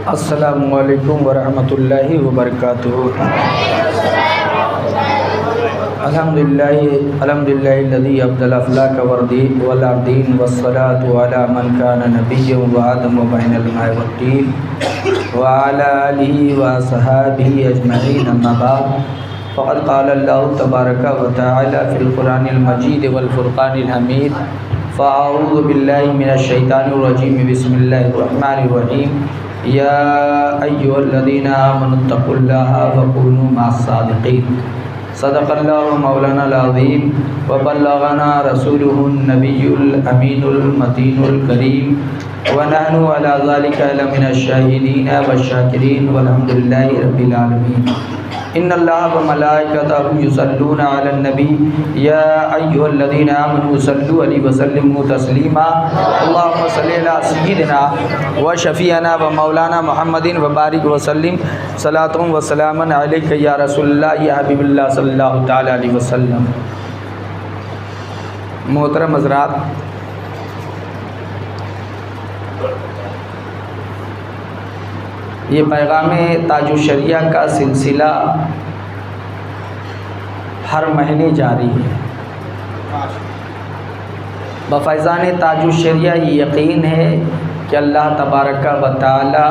अस्सलामुअलैकुम वरहमतुल्लाहि वबरकातुहू। अल्हम्दुलिल्लाहिल्लज़ी अब्दल अफ़लाक वल अर्दीन वस्सलातु अला मन कान नबिय्यन व आदम व बैनल माइ वत्तीन व अला आलिहि व अस्हाबिहि अजमईन अम्मा बाद फ़क़द क़ाला अल्लाहु तबारक व तआला फ़िल क़ुरानिल मजीद वल फ़ुरक़ानिल हमीद फ़अऊज़ु बिल्लाहि मिनश शैतानिर रजीम बिस्मिल्लाहिर रहमानिर रहीम या अय्युहल्लज़ीना आमनुत्तक़ुल्लाहा वकूनू मअस्सादिक़ीन। सदक़ल्लाहु मौलानाल अज़ीम व बल्लगना रसूलुहुन नबियुल अमीनुल मतीनुल करीम व नहनु अला ज़ालिका लमिनश शाहिदीन व शाकिरीन वल्हम्दुलिल्लाहि रब्बिल आलमीन। इन्नल्लाह व मलाइकतहु युसल्लूना अलन नबी या अय्युहल्लज़ीना आमनू सल्लु अलैहि व सल्लिमू तस्लीमा। अल्लाहुम्मा सल्लि अला सय्यिदिना व शफ़ीअना व मौलाना मुहम्मदिन व बारिक व सल्लिम सलातुन व सलामन अलैका या रसूलल्लाह या हबीबल्लाह सल्लल्लाहु तआला अलैहि वसल्लम। मोहतरम हज़रात, ये पैगाम ताजुश्शरिया का सिलसिला हर महीने जारी है। बफ़ैज़ान ताजुश्शरिया ये यकीन है कि अल्लाह तबारक व तआला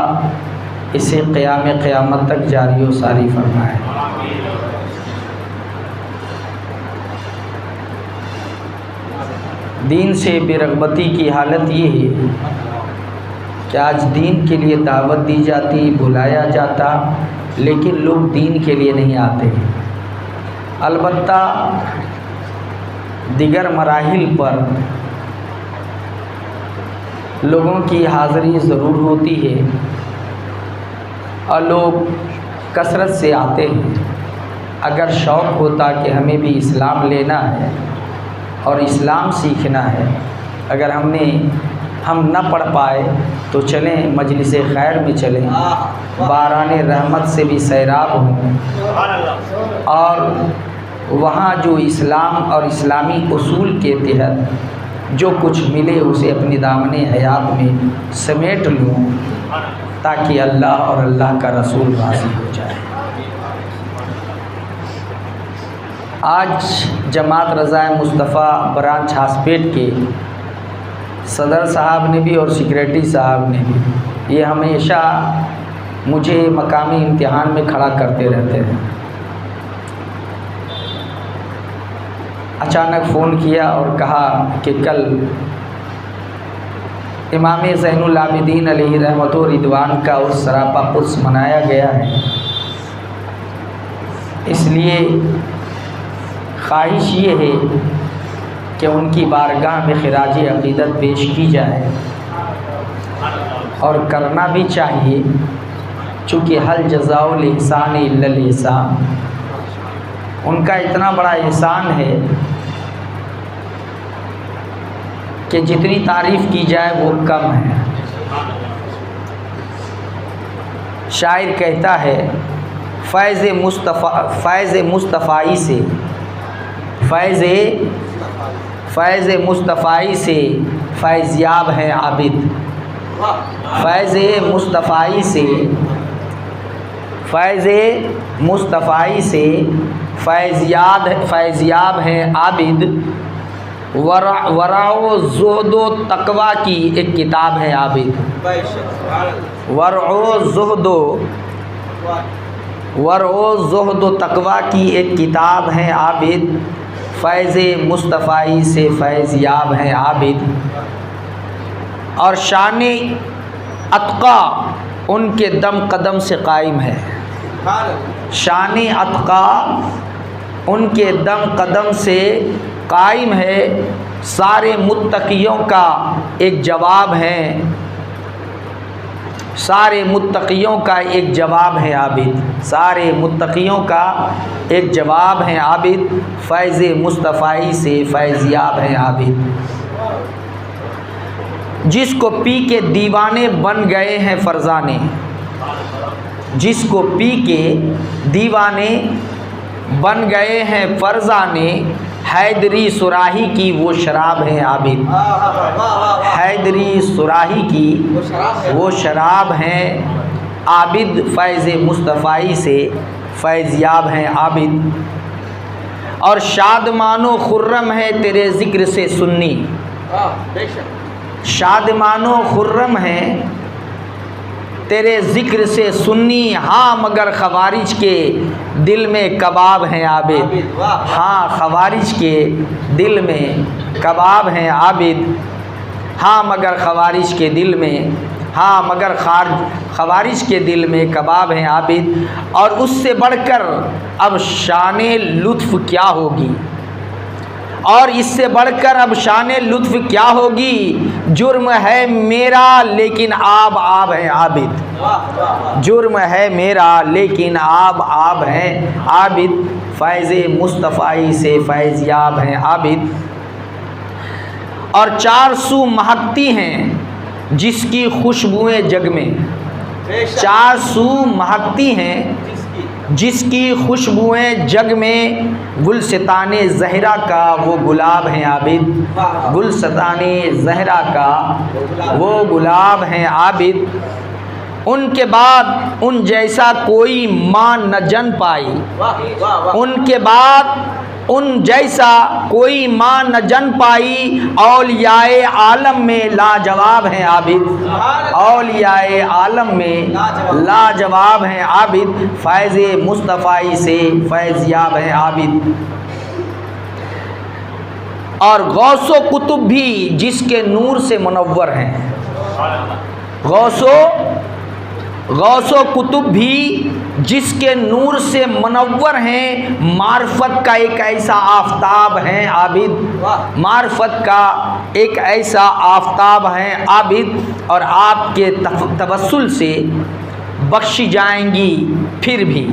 इसे क़यामत तक जारी व सारी फरमाए। दीन से बेरग़बती की हालत ये है कि आज दीन के लिए दावत दी जाती, बुलाया जाता, लेकिन लोग दीन के लिए नहीं आते। अलबत्ता दिगर मराहिल पर लोगों की हाज़िरी ज़रूर होती है और लोग कसरत से आते हैं। अगर शौक़ होता कि हमें भी इस्लाम लेना है और इस्लाम सीखना है, अगर हम न पढ़ पाए तो चलें मजलिस खैर में चलें, बारान रहमत से भी सैराब हों और वहाँ जो इस्लाम और इस्लामी उसूल के तहत जो कुछ मिले उसे अपनी दामने हयात में समेट लूँ ताकि अल्लाह और अल्लाह का रसूल राज़ी हो जाए। आज जमात रज़ाए मुस्तफ़ा ब्रांच हासपेट के सदर साहब ने भी और सेक्रेटरी साहब ने भी ये हमेशा मुझे मकामी इम्तिहान में खड़ा करते रहते हैं। अचानक फ़ोन किया और कहा कि कल इमाम ज़ैनुल आबिदीन अलैहि रहमत व रिदवान का उस सरापा कुर्स मनाया गया है, इसलिए ख्वाहिश ये है कि उनकी बारगाह में खिराज अक़ीदत पेश की जाए और करना भी चाहिए, चूँकि हल जज़ाउल इहसान इल्लल इहसान। उनका इतना बड़ा एहसान है कि जितनी तारीफ़ की जाए वो कम है। शायर कहता है फ़ैज़ मुस्तफ़ाई से फ़ैज़याब हैं आबिद। फ़ैज़ मुस्तफ़ाई से फ़ैज़याब हैं आबिद। वरा व ज़ुहदो तक़वा की एक किताब है आबिद। वरा ज़ुहदो तक़वा की एक किताब है आबिद। फ़ैज़ मुस्तफ़ाई से फ़ैज़याब हैं आबिद। और शान अत्क़ा उनके दम कदम से कायम है। शान अत्क़ा उनके दम कदम से कायम है। सारे मुत्तक़ियों का एक जवाब है, सारे मुत्तक़ियों का एक जवाब है आबिद। सारे मुत्तक़ियों का एक जवाब है आबिद। फ़ैज़ मुस्तफ़ाई से फ़ैज़याब है आबिद। जिसको पी के दीवाने बन गए हैं फ़रज़ाने, जिसको पी के दीवाने बन गए हैं फ़रज़ाने, हैदरी सुराही की वो शराब है आबिद। हैदरी सुराही की वो शराब है आबिद फैज़ मुस्तफ़ाई से फैज़याब हैं आबिद, और शादमानो खुर्रम है तेरे ज़िक्र से सुन्नी। शादमानो खुर्रम है तेरे ज़िक्र से सुन्नी, हाँ मगर ख़वारिज के दिल में कबाब हैं आबिद। हाँ ख़वारिज के दिल में कबाब हैं आबिद, हाँ मगर ख़वारिज के दिल में, हाँ मगर ख़वारिज के दिल में कबाब हैं आबिद। और उससे बढ़कर अब शाने लुत्फ़ क्या होगी, और इससे बढ़कर अब शाने लुत्फ़ क्या होगी। जुर्म है मेरा लेकिन आब है आबिद, जुर्म है मेरा लेकिन आब हैं आबिद। फैज़ मुस्तफ़ाई से फैज़याब हैं आबिद। और चार सू महकती हैं जिसकी खुशबुएँ जग में, चार सू महकती हैं जिसकी खुशबुएँ जग में। गुलस्ताने ज़हरा का वो गुलाब हैं आबिद, गुलस्ताने ज़हरा का वो गुलाब हैं आबिद। उनके बाद उन जैसा कोई माँ न जन पाई, उनके बाद उन जैसा कोई माँ न जन पाई। औलियाए आलम में लाजवाब हैं आबिद, औलियाए आलम में लाजवाब हैं आबिद। फैज़ मुस्तफ़ाई से फैज़याब हैं आबिद। और गौसो कुतुब भी जिसके नूर से मुनव्वर हैं, गौसो कुतुब भी जिसके नूर से मुनव्वर हैं। मार्फत का एक ऐसा आफताब हैं आबिद, मार्फत का एक ऐसा आफताब हैं आबिद। और आपके तवस्सुल से बख्शी जाएंगी फिर भी,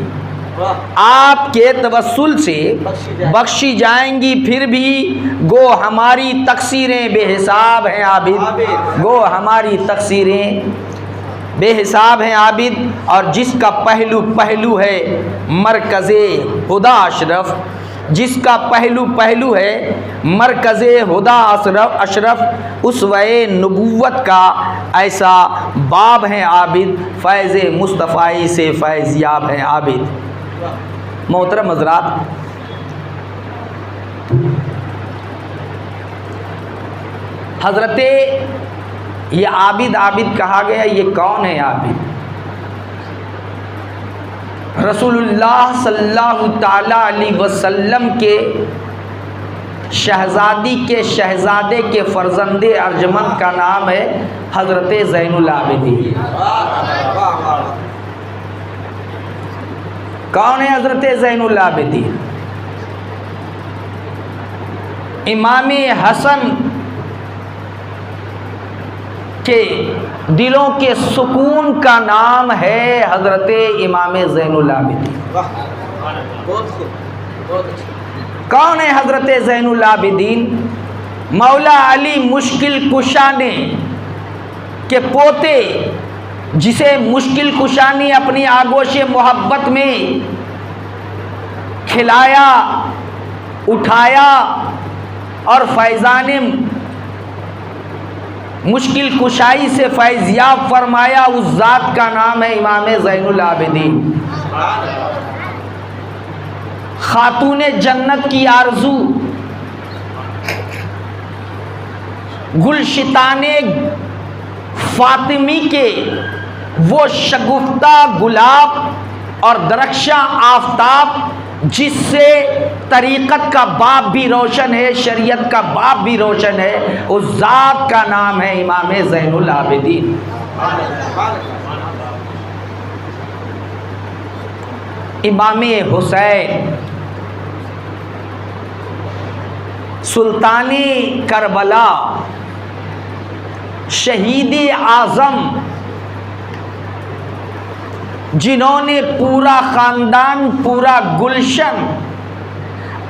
आपके तवस्सुल से बख्शी जाएंगी फिर भी। गो हमारी तकसीरें बेहिसाब हैं आबिद, गो हमारी तकसीरें बेहिसाब हैं आबिद। और जिसका पहलू है मरकज़े हुदा अशरफ, जिसका पहलू है मरकज़े हुदा अशरफ, उसवे नबूवत का ऐसा बाब हैं आबिद। फैज़ मुस्तफ़ाई से फैज़याब हैं आबिद। मोहतरम हज़रात, हज़रते ये आबिद कहा गया, ये कौन है आबिद? रसूलुल्लाह सल्लल्लाहु ताला अलैहि वसल्लम के शहज़ादी के शहज़ादे के फ़र्ज़ंदे अर्जमंद का नाम है हज़रत ज़ैनुल आबिदीन। कौन है हज़रत ज़ैनुल आबिदीन? इमाम हसन के दिलों के सुकून का नाम है हज़रत इमाम ज़ैनुल आबिदीन। कौन है हज़रत ज़ैनुल आबिदीन? मौला अली मुश्किल कुशाने के पोते, जिसे मुश्किल कुशा ने अपनी आगोश मोहब्बत में खिलाया, उठाया और फैज़ाने मुश्किल कुशाई से फैज़याब फरमाया। उस ज़ात का नाम है इमाम ज़ैनुल आबिदीन। खातूने जन्नत की आरज़ू, गुलशिताने फातिमी के वो शगुफ्ता गुलाब और दरख्शां आफताब, जिससे तरीक़त का बाप भी रोशन है, शरीयत का बाप भी रोशन है, उस ज़ात का नाम है इमाम ज़ैनुल आबिदीन। इमाम हुसैन सुल्तानी करबला, शहीद आज़म, जिन्होंने पूरा ख़ानदान, पूरा गुलशन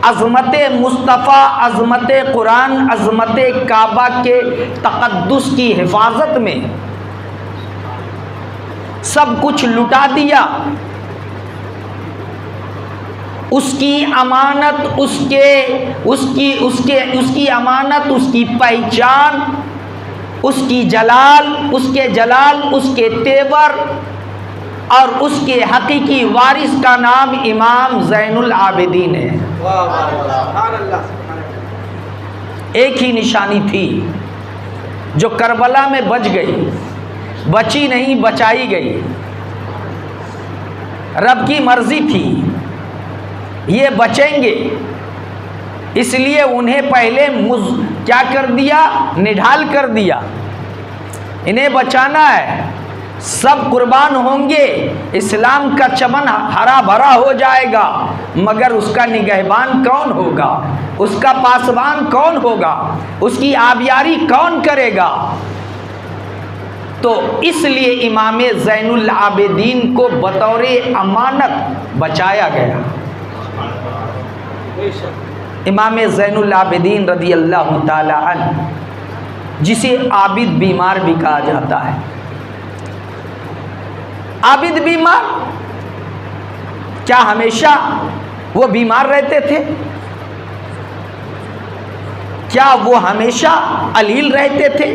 अज़मत मुस्तफ़ा, अज़मत कुरान, अज़मत काबा के तक़द्दुस की हिफाजत में सब कुछ लुटा दिया। उसकी अमानत, उसकी अमानत, उसकी पहचान, उसकी जलाल, उसके तेवर, और उसके हकीकी वारिस का नाम इमाम ज़ैनुल आबिदीन है। एक ही निशानी थी जो करबला में बच गई, बची नहीं बचाई गई। रब की मर्जी थी ये बचेंगे, इसलिए उन्हें पहले क्या कर दिया, निढाल कर दिया। इन्हें बचाना है, सब कुर्बान होंगे, इस्लाम का चमन हरा भरा हो जाएगा, मगर उसका निगहबान कौन होगा, उसका पासबान कौन होगा, उसकी आबियारी कौन करेगा। तो इसलिए इमाम ज़ैनुल आबिदीन को बतौर अमानत बचाया गया। इमाम ज़ैनुल आबिदीन रज़ी अल्लाह ताला अन्हु, जिसे आबिद बीमार भी कहा जाता है। आबिद बीमार, क्या हमेशा वो बीमार रहते थे? क्या वो हमेशा अलील रहते थे?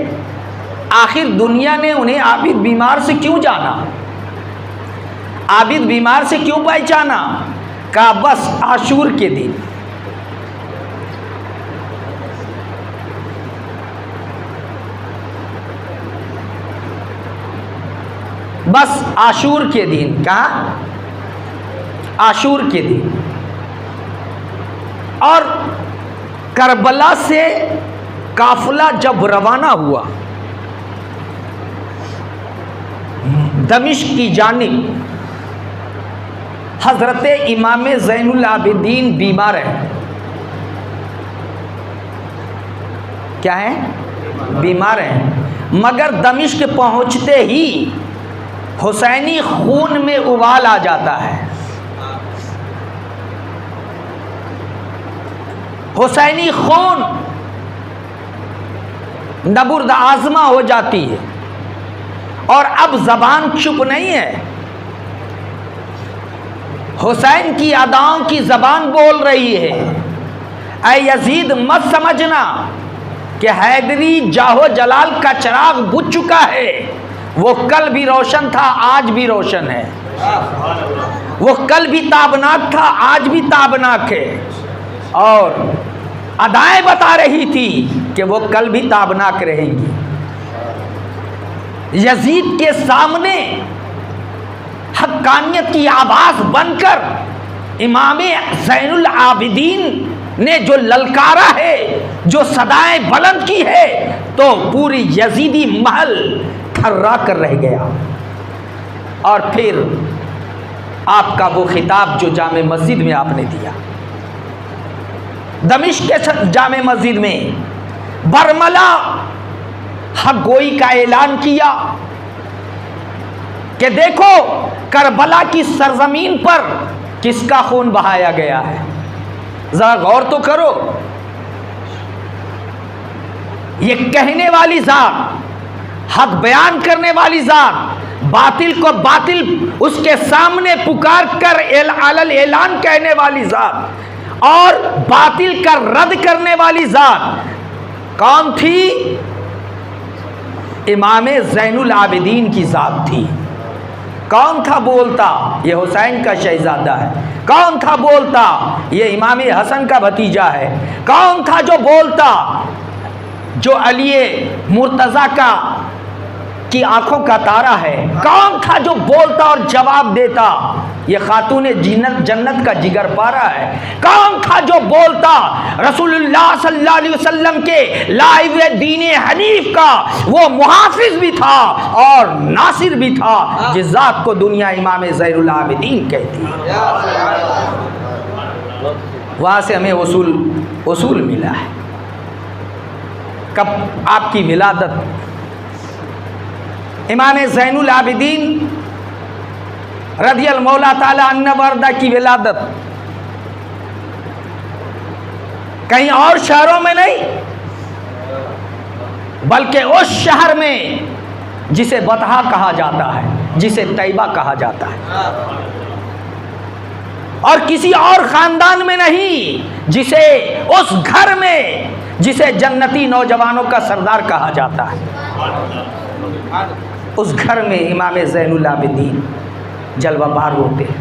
आखिर दुनिया ने उन्हें आबिद बीमार से क्यों जाना, आबिद बीमार से क्यों पहचाना? कहा बस आशूर के दिन, बस आशूर के दिन। कहा? आशूर के दिन। और करबला से काफिला जब रवाना हुआ दमिश्क की जानिब, हजरत इमाम ज़ैनुल आबिदीन बीमार है। क्या है? बीमार है। मगर दमिश्क पहुंचते ही हुसैनी खून में उबाल आ जाता है, हुसैनी खून नबुर्द आज़मा हो जाती है। और अब जबान चुप नहीं है, हुसैन की अदाओं की जबान बोल रही है। ऐ यजीद मत समझना कि हैदरी जाहो जलाल का चिराग बुझ चुका है, वो कल भी रोशन था आज भी रोशन है, वो कल भी ताबनाक था आज भी ताबनाक है। और अदाएं बता रही थी कि वो कल भी ताबनाक रहेंगी। यजीद के सामने हक्कानियत की आवाज बनकर इमाम ज़ैनुल आबिदीन ने जो ललकारा है, जो सदाएं बुलंद की है, तो पूरी यजीदी महल थर्रा कर रह गया। और फिर आपका वो खिताब जो जामे मस्जिद में आपने दिया, दमिश्क के जामे मस्जिद में बरमला हक गोई का ऐलान किया कि देखो करबला की सरजमीन पर किसका खून बहाया गया है, जरा गौर तो करो। ये कहने वाली जात, हक बयान करने वाली जात, बातिल को बातिल उसके सामने पुकार कर ऐलान कहने वाली जात, और बातिल का रद्द करने वाली जात कौन थी? इमाम ज़ैनुल आबिदीन की जात थी। कौन था बोलता? ये हुसैन का शहजादा है। कौन था बोलता? ये इमाम हसन का भतीजा है। कौन था जो बोलता? जो अली मुर्तज़ा का की आंखों का तारा है। कौन था जो बोलता और जवाब देता? ये खातून जन्नत का जिगर पारा है। कौन था जो बोलता? रसूलुल्लाह सल्लल्लाहु अलैहि वसल्लम के लाए हुए दीन हनीफ का वो मुहाफिज भी था और नासिर भी था, जिस जात को दुनिया इमाम ज़ैनुल आबिदीन कहती है। वहाँ से हमें उसूल मिला है। कब आपकी विलादत, इमाम ज़ैनुल आबिदीन रज़ियल्लाहु मौला ताला अन्हु वर्दा की विलादत कहीं और शहरों में नहीं, बल्कि उस शहर में जिसे बतहा कहा जाता है, जिसे तैयबा कहा जाता है, और किसी और खानदान में नहीं, जिसे उस घर में जिसे जन्नती नौजवानों का सरदार कहा जाता है, उस घर में इमाम ज़ैनुल आबिदीन जलवा बार होते हैं।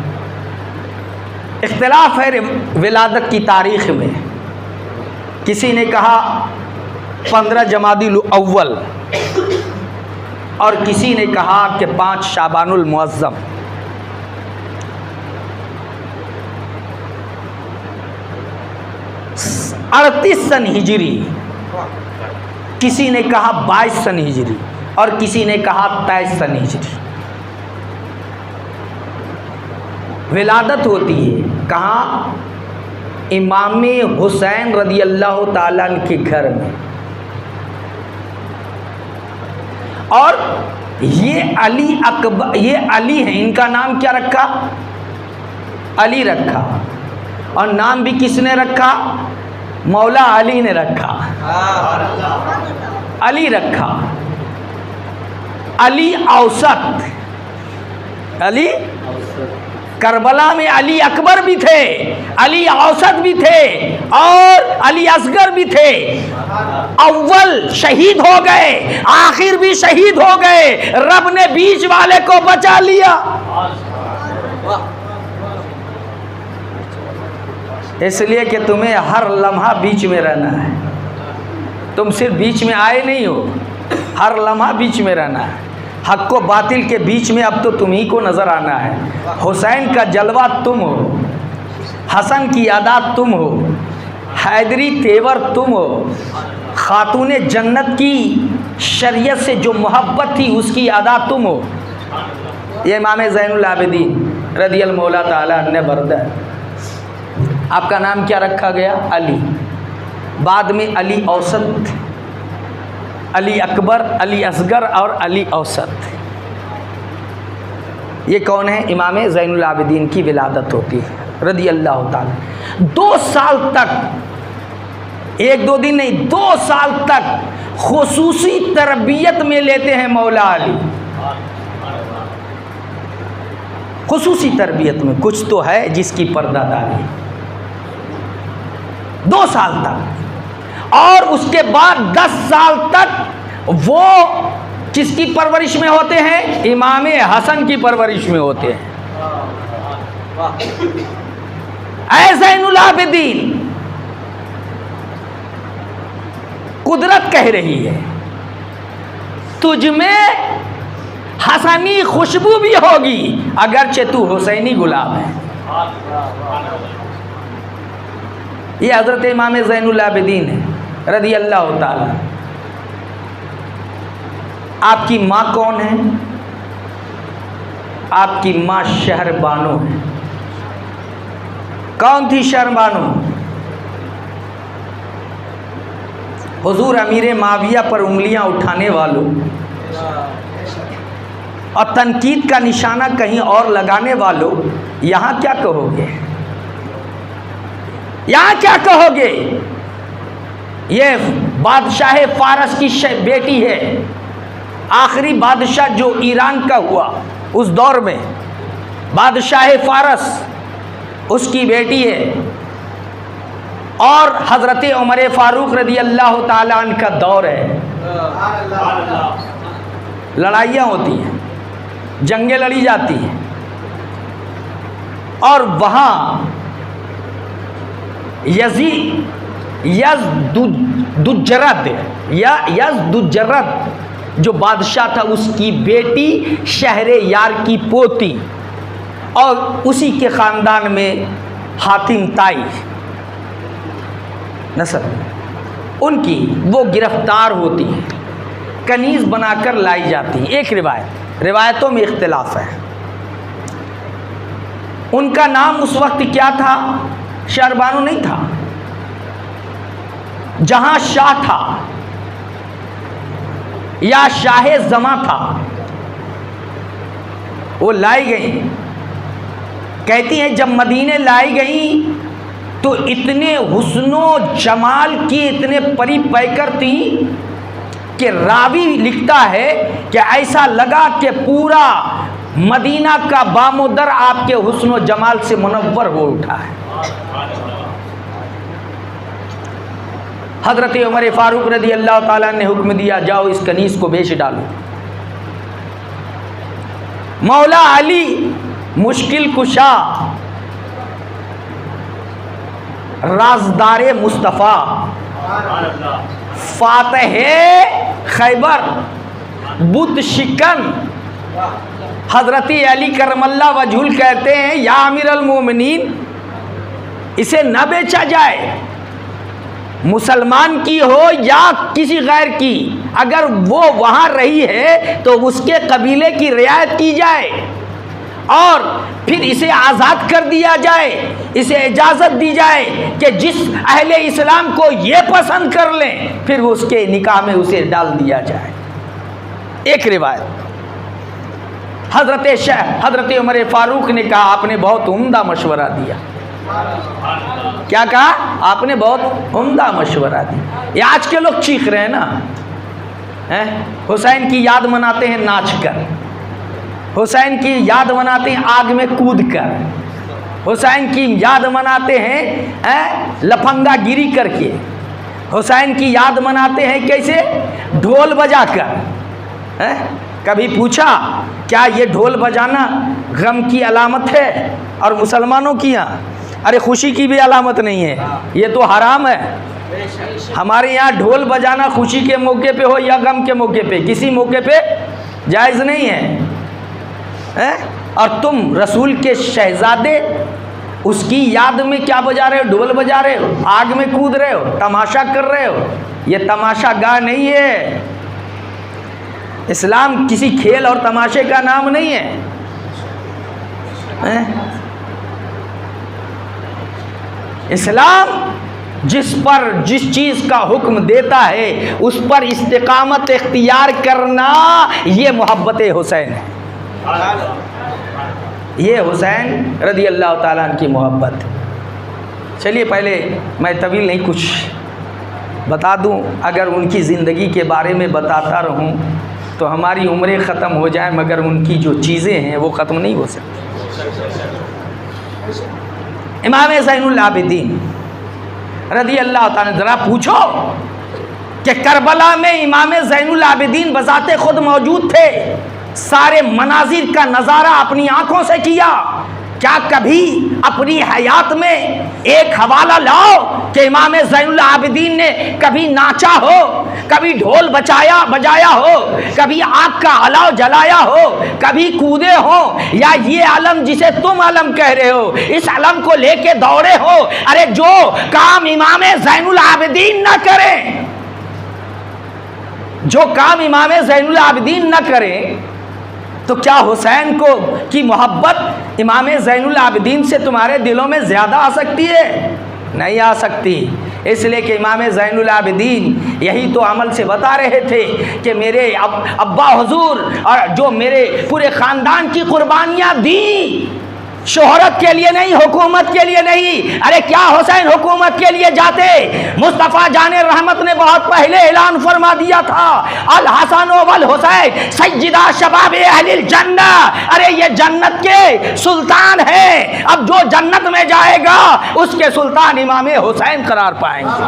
इख्तिलाफ है विलादत की तारीख़ में। किसी ने कहा 15 जमादिल अव्वल और किसी ने कहा कि 5 शाबानुल मुअज़्ज़म। अड़तीस सन हिजरी, किसी ने कहा 22 सन हिजरी और किसी ने कहा 23 सन हिजरी विलादत होती है। कहाँ? इमाम हुसैन रदी अल्लाह ताला के घर में। और ये अली अकबर, ये अली है, इनका नाम क्या रखा? अली रखा। और नाम भी किसने रखा? मौला अली ने रखा, अली रखा। अली औसत, अली करबला में अली अकबर भी थे, अली औसत भी थे और अली असगर भी थे। अव्वल शहीद हो गए, आखिर भी शहीद हो गए, रब ने बीच वाले को बचा लिया। इसलिए कि तुम्हें हर लम्हा बीच में रहना है। तुम सिर्फ बीच में आए नहीं हो, हर लम्हा बीच में रहना है। हक को बातिल के बीच में अब तो तुम्ही को नज़र आना है। हुसैन का जलवा तुम हो, हसन की अदा तुम हो, हैदरी तेवर तुम हो, खातून जन्नत की शरीयत से जो मोहब्बत थी उसकी अदा तुम हो। ये इमाम ज़ैनुल आबिदीन रज़ी अल्लाह मौला ताला अन्ने बरदा। आपका नाम क्या रखा गया? अली। बाद में अली औसत, अली अकबर, अली असगर और अली औसत। ये कौन है? इमाम ज़ैनुल आबिदीन की विलादत होती है रज़ी अल्लाह ताला। 2 साल तक, 1-2 दिन नहीं, 2 साल तक खुसूसी तरबियत में लेते हैं मौला अली। खुसूसी तरबियत में कुछ तो है जिसकी पर्दादारी। 2 साल तक। और उसके बाद 10 साल तक वो किसकी परवरिश में होते हैं? इमाम हसन की परवरिश में होते हैं। ऐ ज़ैनुल आबिदीन, कुदरत कह रही है तुझ में हसनी खुशबू भी होगी अगरचे तू हुसैनी गुलाब है। ये हज़रत इमाम ज़ैनुल आबिदीन है रज़ी अल्लाह ताला। आपकी माँ कौन है? आपकी माँ शहरबानो है। कौन थी शहरबानो? हुजूर अमीर माविया पर उंगलियां उठाने वालों और तनकीद का निशाना कहीं और लगाने वालों, यहाँ क्या कहोगे? यहाँ क्या कहोगे? ये बादशाह फारस की बेटी है, आखिरी बादशाह जो ईरान का हुआ उस दौर में, बादशाह फारस उसकी बेटी है। और हज़रत उमर फ़ारूक रज़ी अल्लाह ताला अन्हु का दौर है। लड़ाइयाँ होती हैं, जंगें लड़ी जाती हैं और वहाँ यज़दुज्जरद जो बादशाह था उसकी बेटी शहरयार की पोती और उसी के ख़ानदान में हातिम ताई नस्ल उनकी, वो गिरफ्तार होती है, कनीज़ बनाकर लाई जाती है। एक रिवायतों में इख्तिलाफ है। उनका नाम उस वक्त क्या था? शहरबानो नहीं था, जहां शाह था या शाहे जमा था, वो लाई गई। कहती हैं जब मदीने लाई गई तो इतने हुस्नो जमाल की, इतने परी पैकर थी कि रावी लिखता है कि ऐसा लगा कि पूरा मदीना का बामोदर आपके हुस्नो जमाल से मुनव्वर हो उठा है। हज़रत उमर फ़ारूक रज़ी अल्लाह ताला ने हुक्म दिया, जाओ इस कनीज़ को बेच डालो। मौला अली मुश्किल कुशा, राजदारे मुस्तफ़ा, फातहे खैबर, बुत शिकन। हज़रती अली करमल्ला वजहुल कहते हैं, या अमीरुल मोमिनीन, इसे न बेचा जाए, मुसलमान की हो या किसी गैर की, अगर वो वहाँ रही है तो उसके कबीले की रियायत की जाए और फिर इसे आज़ाद कर दिया जाए, इसे इजाज़त दी जाए कि जिस अहले इस्लाम को ये पसंद कर लें फिर उसके निकाह में उसे डाल दिया जाए। एक रिवायत हज़रत उमर फारूक ने कहा, आपने बहुत उम्दा मशवरा दिया। क्या कहा? आपने बहुत उम्दा मशवरा दिया। ये आज के लोग चीख रहे हैं ना, हुसैन की याद मनाते हैं नाच कर, हुसैन की याद मनाते हैं आग में कूद कर, हुसैन की याद मनाते हैं लफंगा गिरी करके, हुसैन की याद मनाते हैं कैसे? ढोल बजा कर। कभी पूछा क्या ये ढोल बजाना गम की अलामत है? और मुसलमानों की यहाँ अरे खुशी की भी अलामत नहीं है, ये तो हराम है। हमारे यहाँ ढोल बजाना खुशी के मौके पे हो या गम के मौके पे, किसी मौके पे जायज़ नहीं है। और तुम रसूल के शहजादे उसकी याद में क्या बजा रहे हो? ढोल बजा रहे हो, आग में कूद रहे हो, तमाशा कर रहे हो। ये तमाशा गाह नहीं है। इस्लाम किसी खेल और तमाशे का नाम नहीं है। इस्लाम जिस चीज़ का हुक्म देता है उस पर इस्तिकामत इख्तियार करना, ये मोहब्बत हुसैन है। ये हुसैन रदी अल्लाह ताला अन्हु की मोहब्बत। चलिए पहले मैं तवील नहीं कुछ बता दूं, अगर उनकी ज़िंदगी के बारे में बताता रहूं तो हमारी उम्रें ख़त्म हो जाए, मगर उनकी जो चीज़ें हैं वो ख़त्म नहीं हो सकती। इमाम ज़ैनुल आबिदीन रदी अल्लाह ताला, ज़रा पूछो कि करबला में इमाम ज़ैनुल आबिदीन बज़ाते खुद मौजूद थे, सारे मनाजिर का नज़ारा अपनी आँखों से किया। क्या कभी अपनी हयात में एक हवाला लाओ कि इमाम ज़ैनुल आबिदीन ने कभी नाचा हो, कभी ढोल बजाया हो, कभी आग का अलाव जलाया हो, कभी कूदे हो, या ये आलम जिसे तुम आलम कह रहे हो इस आलम को लेके दौड़े हो? अरे जो काम इमाम ज़ैनुल आबिदीन न करें, जो काम इमाम ज़ैनुल आबिदीन न करें, तो क्या हुसैन को की मोहब्बत इमाम ज़ैनुल आबिदीन से तुम्हारे दिलों में ज़्यादा आ सकती है? नहीं आ सकती। इसलिए कि इमाम ज़ैनुल आबिदीन यही तो अमल से बता रहे थे कि मेरे अब्बा हुजूर और जो मेरे पूरे ख़ानदान की कुर्बानियाँ दी, शोहरत के लिए नहीं, हुकूमत के लिए नहीं। अरे क्या हुसैन हुकूमत के लिए जाते? मुस्तफ़ा जाने रहमत ने बहुत पहले ऐलान फरमा दिया था, अल हसन वल हुसैन सय्यदा शबाबे अहलिल जन्ना। अरे ये जन्नत के सुल्तान है, अब जो जन्नत में जाएगा उसके सुल्तान इमाम हुसैन करार पाएंगे।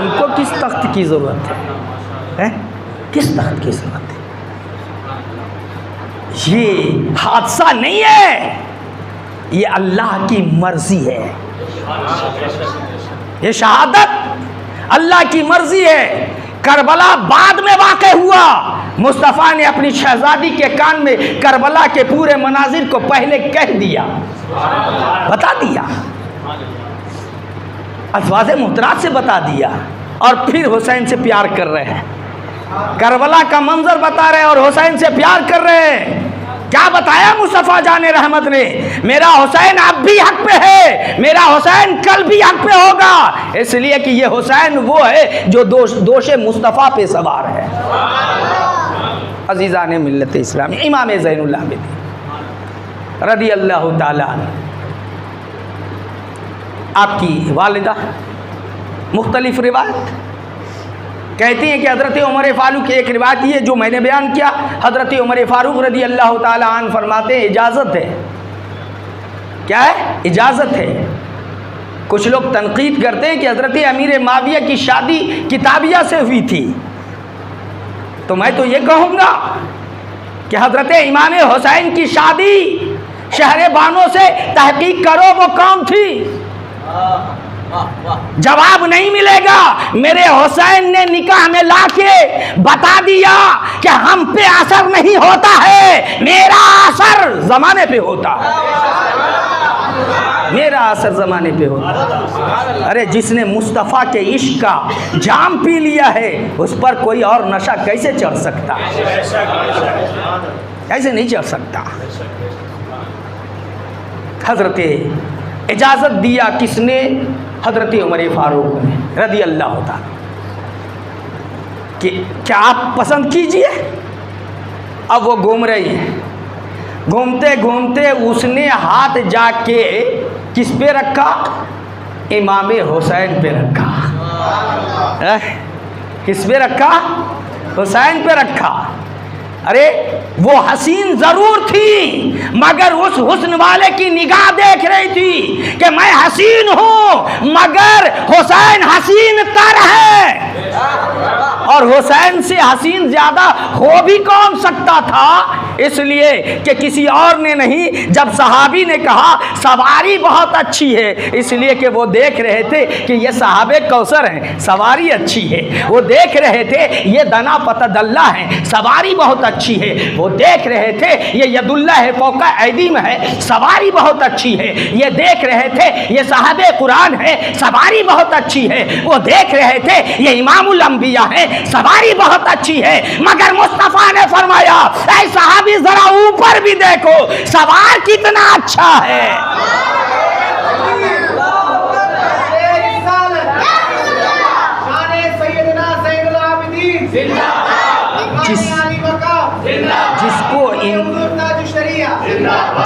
उनको किस तख्त की ज़रूरत है? किस तख्त की ज़रूरत है? ये हादसा नहीं है, ये अल्लाह की मर्जी है। ये शहादत अल्लाह की मर्जी है। करबला बाद में वाक़े हुआ। मुस्तफ़ा ने अपनी शहजादी के कान में करबला के पूरे मनाजिर को पहले कह दिया, बता दिया, अल्फाज़ मुहतरात से बता दिया, और फिर हुसैन से प्यार कर रहे हैं। करबला का मंजर बता रहे हैं और हुसैन से प्यार कर रहे हैं। क्या बताया मुस्तफ़ा जाने रहमत ने? मेरा हुसैन अब भी हक पे है, मेरा हुसैन कल भी हक पे होगा, इसलिए कि ये हुसैन वो है जो दोषे मुस्तफ़ा पे सवार है। अज़ीज़ान मिल्लत इस्लामी, इमाम ज़ैनुल आबिदीन रदी अल्लाह ताला अन्हु, आपकी वालिदा मुख्तलिफ रिवायत कहती हैं कि हज़रत उमर फारूक, एक रिवायत ये जो मैंने बयान किया, हज़रत उमर फारूक रदी अल्लाह ताला अन्हु फरमाते हैं इजाज़त है। क्या है? इजाज़त है। कुछ लोग तनकीद करते हैं कि हज़रत अमीर माविया की शादी किताबिया से हुई थी, तो मैं तो ये कहूँगा कि हज़रत इमाम हुसैन की शादी शहर बानो से तहकीक करो वो कौन थी, जवाब नहीं मिलेगा। मेरे हुसैन ने निकाह में लाके बता दिया कि हम पे असर नहीं होता है, मेरा असर जमाने पे होता है, मेरा असर जमाने पे होता है। अरे जिसने मुस्तफ़ा के इश्क का जाम पी लिया है उस पर कोई और नशा कैसे चढ़ सकता, कैसे नहीं चढ़ सकता। हजरत इजाज़त दिया किसने, हजरत उमर फारूक ने रदी अल्लाह ताला कि क्या आप पसंद कीजिए। अब वो घूम रही है, घूमते घूमते उसने हाथ जाके किस पे रखा, इमाम हुसैन पे रखा। किस पे रखा, हुसैन पे रखा। अरे वो हसीन जरूर थी मगर उस हुस्न वाले की निगाह देख रही थी कि मैं हसीन हूं मगर हुसैन हसीन तर है, और हुसैन से हसीन ज्यादा हो भी कौन सकता था, इसलिए कि किसी और ने नहीं। जब सहाबी ने कहा सवारी बहुत अच्छी है, इसलिए कि वो देख रहे थे कि ये साहबे कौसर हैं, सवारी अच्छी है। वो देख रहे थे ये दना पतदल्ला है, सवारी बहुत अच्छी है। वो देख रहे थे ये यदुल्ला है फौका ऐदीम है, सवारी बहुत अच्छी है। ये देख रहे थे ये साहबे कुरान है, सवारी बहुत अच्छी है। वो देख रहे थे ये इमामुल अंबिया है, सवारी बहुत अच्छी है। मगर मुस्तफ़ा ने फरमाया ऐ सहाबी जरा ऊपर भी देखो सवार कितना अच्छा है।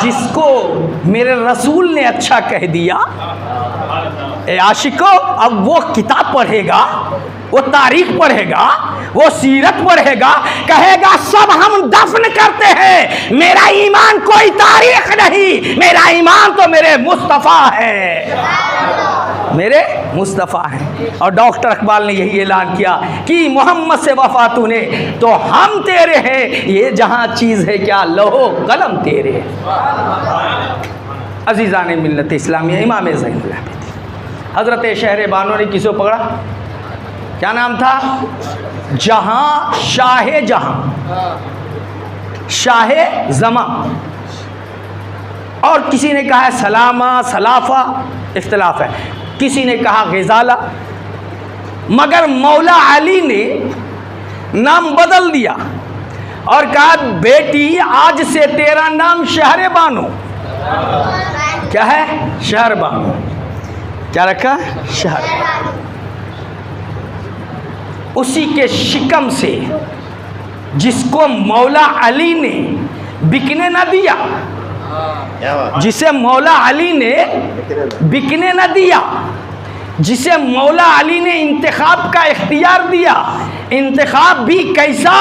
जिसको मेरे रसूल ने अच्छा कह दिया, ए आशिको, अब वो किताब पढ़ेगा, वो तारीख पढ़ेगा, वो सीरत पढ़ेगा, कहेगा सब हम दफन करते हैं, मेरा ईमान कोई तारीख नहीं, मेरा ईमान तो मेरे मुस्तफ़ा है, मेरे मुस्तफ़ा हैं। और डॉक्टर इकबाल ने यही ऐलान किया कि मोहम्मद से वफा तूने तो हम तेरे हैं, ये जहां चीज़ है क्या लहो कलम तेरे। अजीज़ान मिल्लत इस्लामिया, इमाम ज़ैनुल आबिदीन हज़रत शहर बानो ने किसको पकड़ा, क्या नाम था, जहां शाह जहां, शाह जमा, और किसी ने कहा है सलामा सलाफा, इख्तिलाफ है, किसी ने कहा ग़ज़ाला। मगर मौला अली ने नाम बदल दिया और कहा बेटी आज से तेरा नाम शहर बानो, क्या है, शहर बानो। क्या रखा, शहर। उसी के शिकम से जिसको मौला अली ने बिकने न दिया, जिसे मौला अली ने बिकने न दिया, जिसे मौला अली ने इंतखाब का इख्तियार दिया, इंतखाब भी कैसा,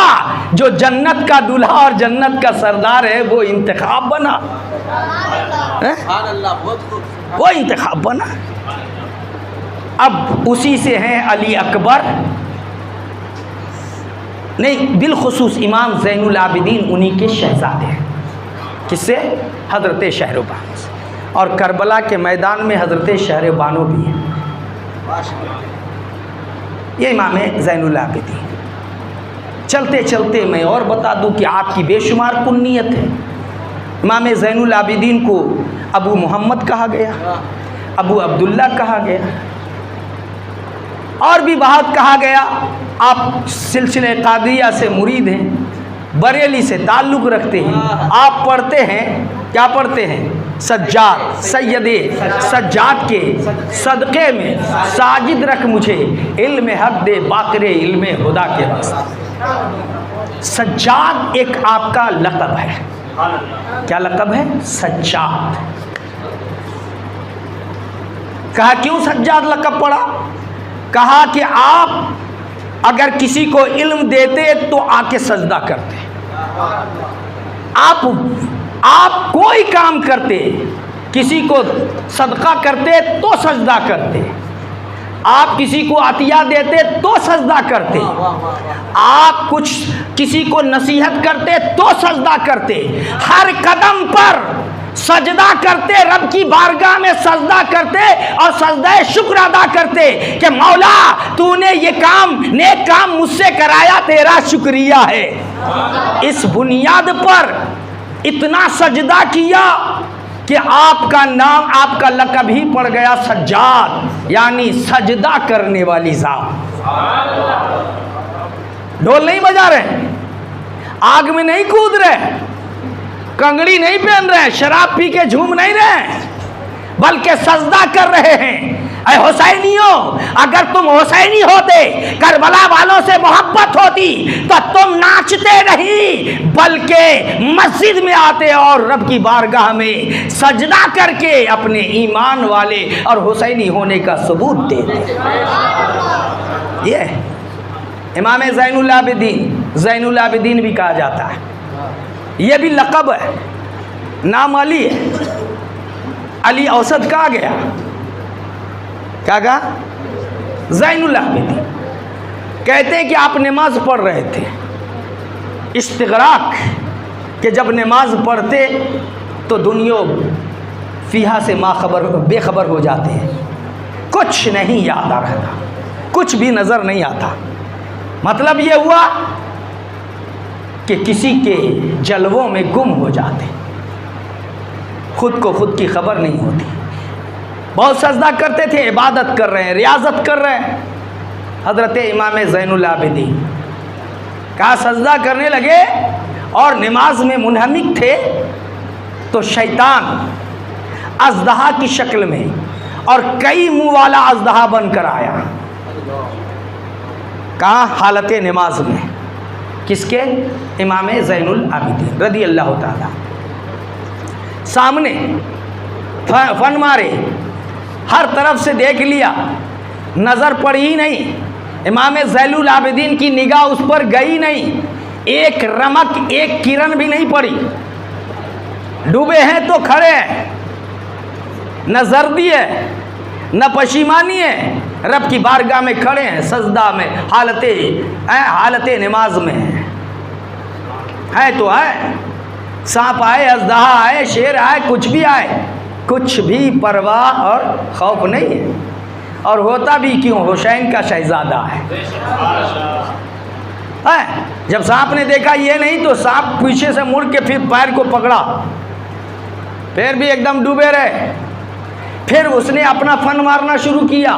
जो जन्नत का दूल्हा और जन्नत का सरदार है वो इंतखाब बना, वो इंतखाब बना। अब उसी से हैं अली अकबर, नहीं बिलखुसूस इमाम ज़ैनुल आबिदीन उन्हीं के शहजादे हैं। किससे, हज़रत शहर बानो से। और करबला के मैदान में हज़रत शहर बानो भी है, ये इमाम ज़ैनुल आबिदीन। चलते चलते मैं और बता दूं कि आपकी बेशुमार कुन्नियत है। इमाम ज़ैनुल आबिदीन को अबू मोहम्मद कहा गया, अबू अब्दुल्ला कहा गया, और भी बहुत कहा गया। आप सिलसिले कादिया से मुरीद हैं, बरेली से ताल्लुक़ रखते हैं, आप पढ़ते हैं, क्या पढ़ते हैं, सज्जाद, सैयदे सज्जाद के सदक़े में साजिद रख मुझे, इल्म हक दे बाकरे इल्म खुदा के वास्ते। सज्जाद एक आपका लक़ब है, क्या लक़ब है, सज्जाद। कहा क्यों सज्जाद लक़ब पड़ा, कहा कि आप अगर किसी को इल्म देते तो आके सजदा करते, आप कोई काम करते, किसी को सदका करते तो सजदा करते, आप किसी को अतिया देते तो सजदा करते, आप कुछ किसी को नसीहत करते तो सजदा करते, हर कदम पर सजदा करते, रब की बारगाह में सजदा करते और सजदा शुक्र अदा करते कि मौला तूने ये काम, नेक काम मुझसे कराया, तेरा शुक्रिया है। इस बुनियाद पर इतना सजदा किया कि आपका नाम, आपका लक़ब ही पड़ गया सज्जाद, यानी सजदा करने वाली ज़ात। ढोल नहीं बजा रहे, आग में नहीं कूद रहे, कंगड़ी नहीं पहन रहे, शराब पी के झूम नहीं रहे, बल्कि सजदा कर रहे हैं। ऐ हुसैनियों, अगर तुम हुसैनी होते, करबला वालों से मोहब्बत होती, तो तुम नाचते नहीं बल्कि मस्जिद में आते और रब की बारगाह में सजदा करके अपने ईमान वाले और हुसैनी होने का सबूत देते। ये इमाम ज़ैनुल आबिदीन, ज़ैनुल आबिदीन भी कहा जाता है, ये भी लक़ब है, नाम अली है। अली औसत कहा गया, क्या कहा? ज़ैनुल आबिदीन। कहते हैं कि आप नमाज पढ़ रहे थे, इस्तिग़राक़ कि जब नमाज पढ़ते तो दुनिया फ़िहा से बेखबर हो जाते हैं, कुछ नहीं याद आ रहा था, कुछ भी नज़र नहीं आता। मतलब ये हुआ कि किसी के जलवों में गुम हो जाते, खुद को खुद की खबर नहीं होती। बहुत सजदा करते थे, इबादत कर रहे हैं, रियाजत कर रहे हैं। हज़रत इमाम ज़ैनुल आबिदीन कहा सजदा करने लगे और नमाज में मुनहमिक थे तो शैतान अज़दहा की शक्ल में और कई मुँह वाला अज़दहा बनकर आया। कहाँ? हालत नमाज में। किसके? इमाम ज़ैनुल आबिदीन रज़ी अल्लाह ताला। सामने फन मारे, हर तरफ से देख लिया, नज़र पड़ी ही नहीं। इमाम ज़ैनुल आबिदीन की निगाह उस पर गई नहीं, एक रमक, एक किरण भी नहीं पड़ी। डूबे हैं तो खड़े हैं, न जर्दी है न पशीमानी है, रब की बारगाह में खड़े हैं, सजदा में, हालत नमाज में है तो है। सांप आए, अज़दहा आए, शेर आए, कुछ भी आए, कुछ भी परवाह और खौफ नहीं है। और होता भी क्यों? हुसैन का शहजादा है। जब सांप ने देखा ये नहीं तो सांप पीछे से मुड़ के फिर पैर को पकड़ा, पैर भी एकदम डूबे रहे। फिर उसने अपना फन मारना शुरू किया,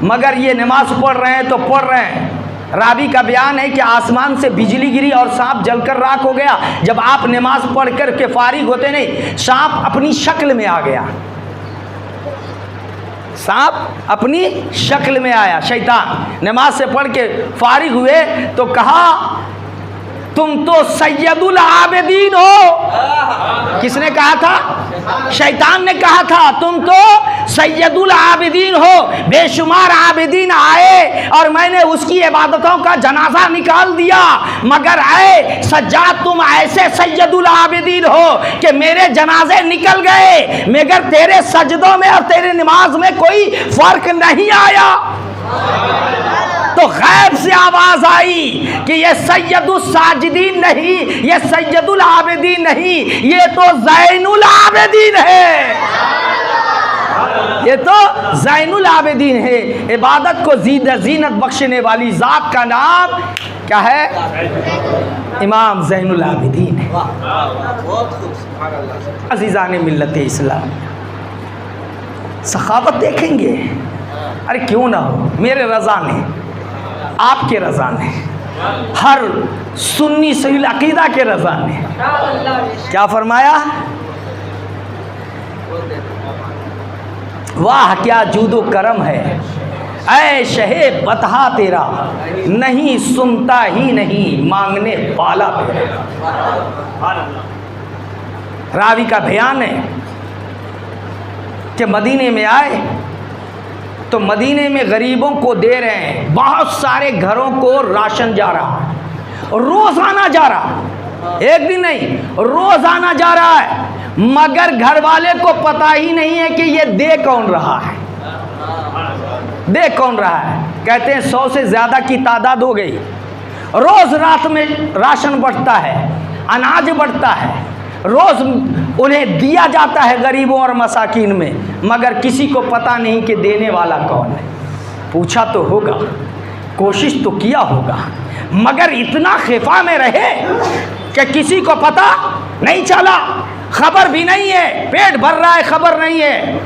मगर ये नमाज पढ़ रहे हैं तो पढ़ रहे हैं। रावी का बयान है कि आसमान से बिजली गिरी और सांप जलकर राख हो गया। जब आप नमाज पढ़ कर के फारिग होते नहीं, सांप अपनी शक्ल में आ गया, सांप अपनी शक्ल में आया। शैतान नमाज से पढ़ के फारिग हुए तो कहा तुम तो सैयदुल आबिदीन हो। किसने कहा था? शैतान ने कहा था तुम तो सैयदुल आबिदीन हो। बेशुमार आबिदीन आए और मैंने उसकी इबादतों का जनाजा निकाल दिया, मगर आए सज्जाद तुम ऐसे सैयदुल आबिदीन हो कि मेरे जनाजे निकल गए, मगर तेरे सजदों में और तेरे नमाज में कोई फर्क नहीं आया। तो गैब से आवाज आई कि ये सैयदुल साजिदीन नहीं, ये सैयदुल आबिदीन नहीं, ये तो ज़ैनुल आबिदीन है, ये तो ज़ैनुल आबिदीन है। इबादत को जीनत बख्शने वाली ज़ात का नाम क्या है? इमाम ज़ैनुल आबिदीन है। अज़ीज़ान मिल्लत इस्लाम, सखावत देखेंगे। अरे क्यों ना हो, मेरे रज़ा ने, आपके रज़ा ने, हर सुन्नी सही अकीदा के रज़ा ने क्या फरमाया? वाह क्या जूदो करम है, ऐ शहे बतहा तेरा, नहीं सुनता ही नहीं मांगने वाला तेरा। रावी का बयान है कि मदीने में आए तो मदीने में गरीबों को दे रहे हैं, बहुत सारे घरों को राशन जा रहा है, रोज़ाना जा रहा, एक दिन नहीं, रोज़ाना जा रहा है, मगर घर वाले को पता ही नहीं है कि ये दे कौन रहा है, दे कौन रहा है। कहते हैं 100 से ज़्यादा की तादाद हो गई। रोज़ रात में राशन बढ़ता है, अनाज बढ़ता है, रोज़ उन्हें दिया जाता है गरीबों और मसाकिन में, मगर किसी को पता नहीं कि देने वाला कौन है। पूछा तो होगा, कोशिश तो किया होगा, मगर इतना खिफा में रहे कि किसी को पता नहीं चला, खबर भी नहीं है, पेट भर रहा है खबर नहीं है,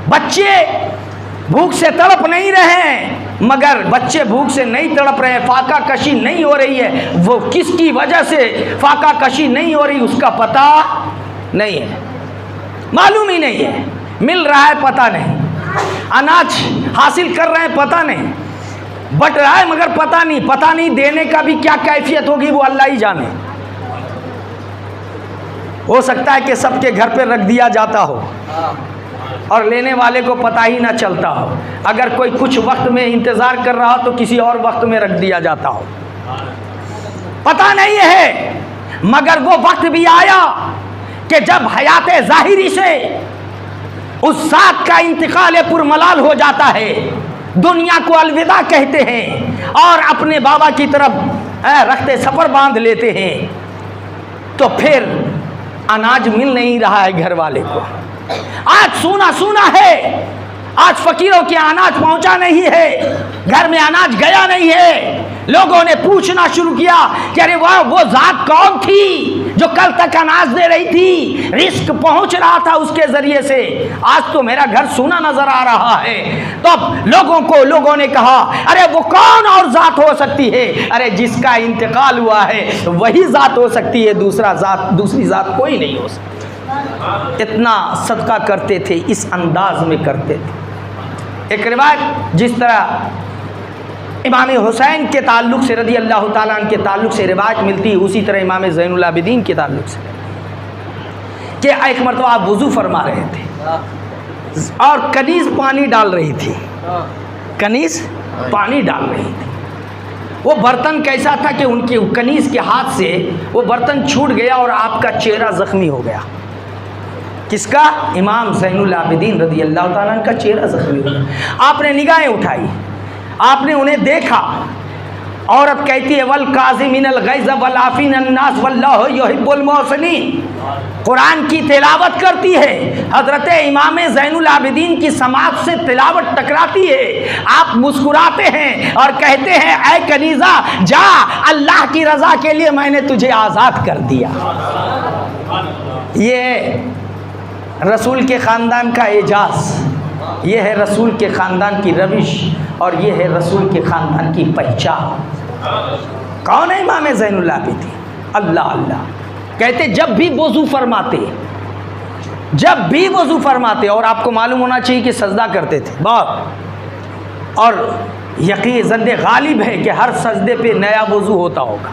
बच्चे भूख से तड़प नहीं रहे हैं, मगर बच्चे भूख से नहीं तड़प रहे हैं, फाका कशी नहीं हो रही है, वो किसकी वजह से फाका कशी नहीं हो रही उसका पता नहीं है, मालूम ही नहीं है, मिल रहा है पता नहीं, अनाज हासिल कर रहे हैं पता नहीं, बट रहा है मगर पता नहीं देने का भी क्या कैफियत होगी वो अल्लाह ही जाने। हो सकता है कि सबके घर पे रख दिया जाता हो और लेने वाले को पता ही ना चलता हो, अगर कोई कुछ वक्त में इंतज़ार कर रहा हो तो किसी और वक्त में रख दिया जाता हो, पता नहीं है। मगर वो वक्त भी आया कि जब हयात ज़ाहिरी से उस साथ का इंतकाल पुरमलाल हो जाता है, दुनिया को अलविदा कहते हैं और अपने बाबा की तरफ रखते सफ़र बांध लेते हैं, तो फिर अनाज मिल नहीं रहा है घर वाले को, आज सूना सूना है, आज फकीरों के अनाज पहुंचा नहीं है, घर में अनाज गया नहीं है। लोगों ने पूछना शुरू किया कि अरे वाह, वो जात कौन थी जो कल तक अनाज दे रही थी, रिस्क पहुंच रहा था उसके जरिए से, आज तो मेरा घर सूना नजर आ रहा है। तो अब लोगों ने कहा अरे वो कौन और जात हो सकती है, अरे जिसका इंतकाल हुआ है वही जात हो सकती है, दूसरी जात कोई नहीं हो सकती। इतना सदका करते थे, इस अंदाज में करते थे। एक रिवायत जिस तरह इमाम हुसैन के ताल्लुक़ से रज़ी अल्लाह ताला अन्हु के ताल्लुक़ से रिवायत मिलती है, उसी तरह इमाम ज़ैनुल आबिदीन के ताल्लुक़ से कि एक मरतबा आप वज़ू फरमा रहे थे और कनीज़ पानी डाल रही थी, कनीज़ पानी डाल रही थी। वो बर्तन कैसा था कि उनके कनीज़ के हाथ से वो बर्तन छूट गया और आपका चेहरा ज़ख्मी हो गया। किसका? इमाम ज़ैनुल आबिदीन रज़ी अल्लाह ताला अन्हु का चेहरा ज़ख्मी हो गया। आपने निगाहें उठाई, आपने उन्हें देखा, औरत कहती है वल काज़िमीनल गैज़ वल आफ़ीन अन्नास वल्लाहु युहिब्बुल मुहसिनीन, कुरान की तिलावत करती है। हज़रत इमाम ज़ैनुल आबिदीन की समात से तिलावत टकराती है, आप मुस्कुराते हैं और कहते हैं ऐ कनीज़ा जा, अल्लाह की रज़ा के लिए मैंने तुझे आज़ाद कर दिया। ये रसूल के ख़ानदान का एजाज़, ये है रसूल के ख़ानदान की रविश और ये है रसूल के ख़ानदान की पहचान। कौन है इमाम ज़ैनुल आबिदीन? अल्लाह अल्लाह कहते जब भी वज़ू फरमाते, और आपको मालूम होना चाहिए कि सजदा करते थे बहुत, और यकीन गालिब है कि हर सजदे पे नया वज़ू होता होगा।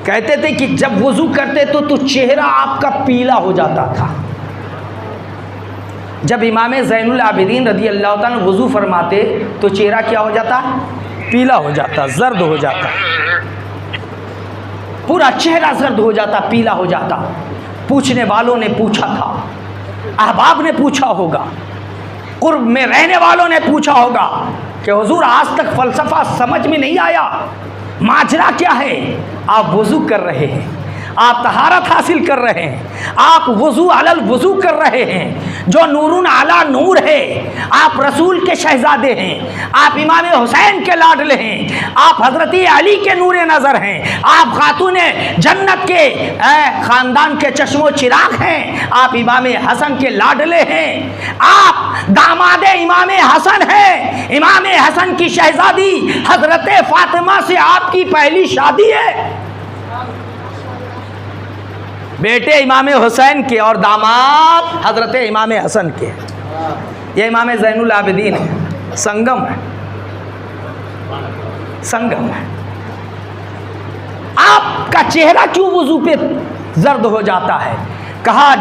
कहते थे कि जब वज़ू करते तो चेहरा आपका पीला हो जाता था। जब इमाम ज़ैनुल आबिदीन रज़ी अल्लाह ताला वज़ू फरमाते तो चेहरा क्या हो जाता? पीला हो जाता, जर्द हो जाता, पूरा चेहरा जर्द हो जाता, पीला हो जाता। पूछने वालों ने पूछा था, अहबाब ने पूछा होगा, कुर्ब में रहने वालों ने पूछा होगा कि हुजूर आज तक फ़लसफ़ा समझ में नहीं आया, माजरा क्या है? आप वज़ू कर रहे हैं, आप तहारत हासिल कर रहे हैं, आप वज़ू अलल वज़ू कर रहे हैं, जो नूरुन अला नूर है, आप रसूल के शहज़ादे हैं, आप इमाम हुसैन के लाडले हैं, आप हज़रत अली के नूर नज़र हैं, आप खातून जन्नत के ख़ानदान के चश्मो चिराग हैं, आप इमाम हसन के लाडले हैं, आप दामाद इमाम हसन हैं, इमाम हसन की शहज़ादी हज़रत फ़ातिमा से आपकी पहली शादी है, बेटे इमाम हुसैन के और दामाद हज़रत इमाम हसन के। ये इमाम ज़ैनुल आबिदीन है, संगम है, संगम है। आपका चेहरा क्यों वज़ू पे जर्द हो जाता है? कहा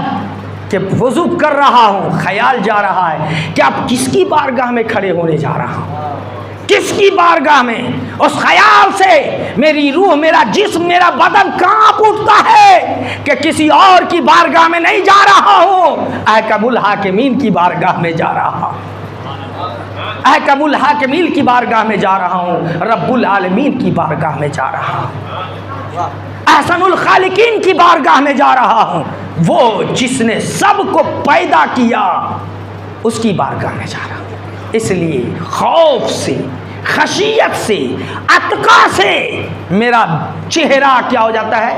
कि वज़ू कर रहा हूँ, ख्याल जा रहा है कि आप किसकी बारगाह में खड़े होने जा रहा हूँ, किसकी बारगाह में। उस ख्याल से मेरी रूह, मेरा जिस्म, मेरा बदन कांप उठता है कि किसी और की बारगाह में नहीं जा रहा हूँ, अहकमुल हाकिमीन की बारगाह में जा रहा हूँ, अहकमुल हाकिमीन की बारगाह में जा रहा हूँ, रब्बुल आलमीन की बारगाह में जा रहा हूँ, अहसनुल खालिकीन की बारगाह में जा रहा हूँ। वो जिसने सबको पैदा किया उसकी बारगाह में जा रहा हूँ। इसलिए खौफ से, खशियत से, अतका से मेरा चेहरा क्या हो जाता है?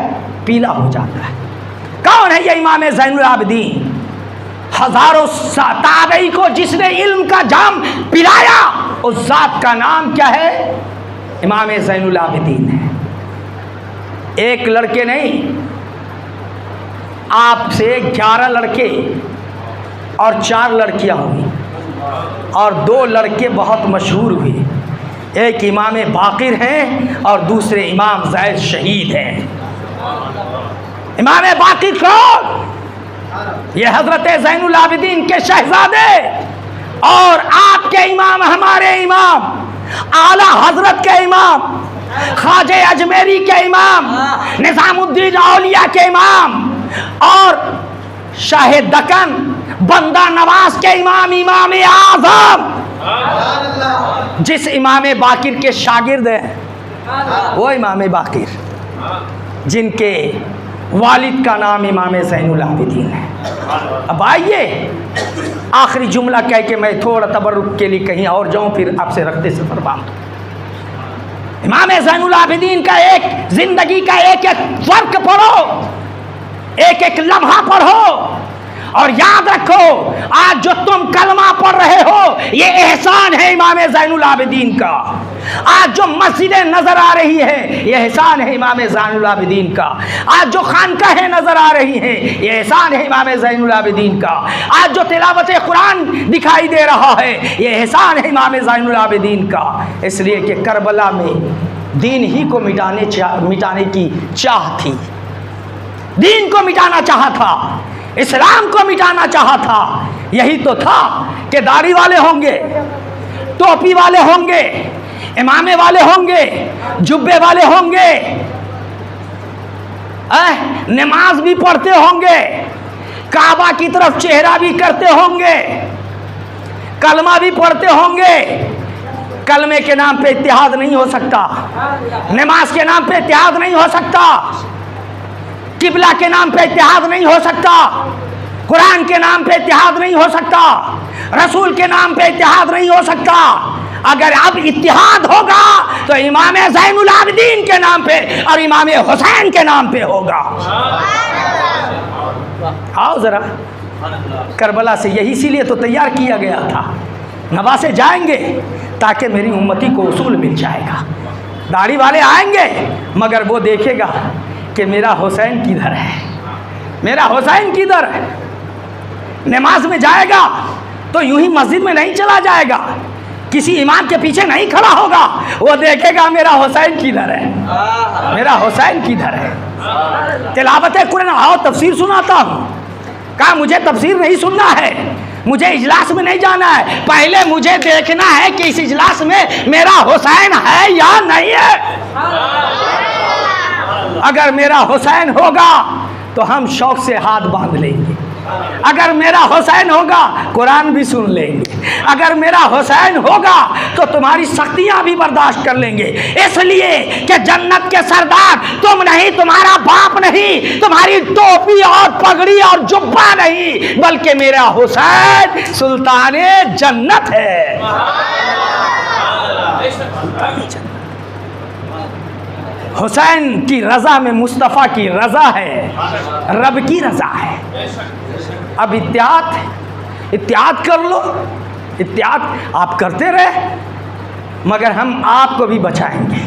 पीला हो जाता है। कौन है ये इमाम ज़ैनुल आबिदीन? हजारों ताबई को जिसने इल्म का जाम पिलाया, उस जात का नाम क्या है? इमाम ज़ैनुल आबिदीन है। एक लड़के नहीं, आपसे 11 लड़के और 4 लड़कियां हुई और 2 लड़के बहुत मशहूर हुए। एक इमाम बाकिर हैं और दूसरे इमाम ज़ैद शहीद हैं। इमाम बाकिर कौन? ये हजरत ज़ैनुल आबिदीन के शहजादे और आपके इमाम, हमारे इमाम, आला हजरत के इमाम, ख्वाजा अजमेरी के इमाम, निज़ामुद्दीन औलिया के इमाम और शाह दक्कन बंदा नवाज के इमाम, इमाम आज़म, जिस इमाम बाकिर के शागिर्द हैं वो इमाम बाकिर, जिनके वालिद का नाम इमाम ज़ैनुल आबिदीन है। अब आइए आखिरी जुमला कह के मैं थोड़ा तबर्रुक के लिए कहीं और जाऊं, फिर आपसे रखते सफर बांध। इमाम ज़ैनुल आबिदीन का एक जिंदगी का एक एक वर्क पढ़ो, एक एक लम्हा पढ़ो और याद रखो, आज जो तुम कलमा पढ़ रहे हो ये एहसान है इमाम ज़ैनुल आबिदीन का। आज जो मस्जिदें नजर आ रही है ये एहसान है इमाम ज़ैनुल आबिदीन का। आज जो खानकाहें नजर आ रही हैं ये एहसान है इमाम ज़ैनुल आबिदीन का। आज जो तिलावत कुरान दिखाई दे रहा है ये एहसान है इमाम ज़ैनुल आबिदीन का। इसलिए कि करबला में दीन ही को मिटाने की चाह थी, दीन को मिटाना चाहा था, इस्लाम को मिटाना चाहा था। यही तो था कि दाढ़ी वाले होंगे, टोपी वाले होंगे, इमामे वाले होंगे, जुब्बे वाले होंगे, नमाज भी पढ़ते होंगे, काबा की तरफ चेहरा भी करते होंगे, कलमा भी पढ़ते होंगे। कलमे के नाम पे इत्तेहाद नहीं हो सकता, नमाज के नाम पे इत्तेहाद नहीं हो सकता, किबला के नाम पे इत्तेहाद नहीं हो सकता, कुरान के नाम पे इत्तेहाद नहीं हो सकता, रसूल के नाम पे इत्तेहाद नहीं हो सकता। अगर अब इत्तेहाद होगा तो इमाम ज़ैनुल आबिदीन के नाम पे और इमाम हुसैन के नाम पे होगा। आओ जरा, करबला से यही इसीलिए तो तैयार किया गया था, नवासे जाएंगे ताकि मेरी उम्मती को उसूल मिल जाएगा। दाढ़ी वाले आएंगे मगर वो देखेगा कि मेरा हुसैन किधर है, मेरा हुसैन किधर है। नमाज में जाएगा तो यूं ही मस्जिद में नहीं चला जाएगा, किसी इमाम के पीछे नहीं खड़ा होगा, वो देखेगा मेरा हुसैन किधर है, मेरा हुसैन किधर है। तिलावत कुरान, आओ तफसीर सुनाता हूँ। कहा मुझे तफसीर नहीं सुनना है, मुझे इजलास में नहीं जाना है, पहले मुझे देखना है कि इस इजलास में मेरा हुसैन है या नहीं है। अगर मेरा हुसैन होगा तो हम शौक से हाथ बांध लेंगे, अगर मेरा हुसैन होगा कुरान भी सुन लेंगे, अगर मेरा हुसैन होगा तो तुम्हारी सख्तियां भी बर्दाश्त कर लेंगे। इसलिए कि जन्नत के सरदार तुम नहीं, तुम्हारा बाप नहीं, तुम्हारी टोपी और पगड़ी और जुब्बा नहीं, बल्कि मेरा हुसैन सुल्ताने जन्नत है। हुसैन की रज़ा में मुस्तफ़ा की रज़ा है, रब की रज़ा है। अब इत्याद कर लो, इत्याद आप करते रहे मगर हम आपको भी बचाएंगे।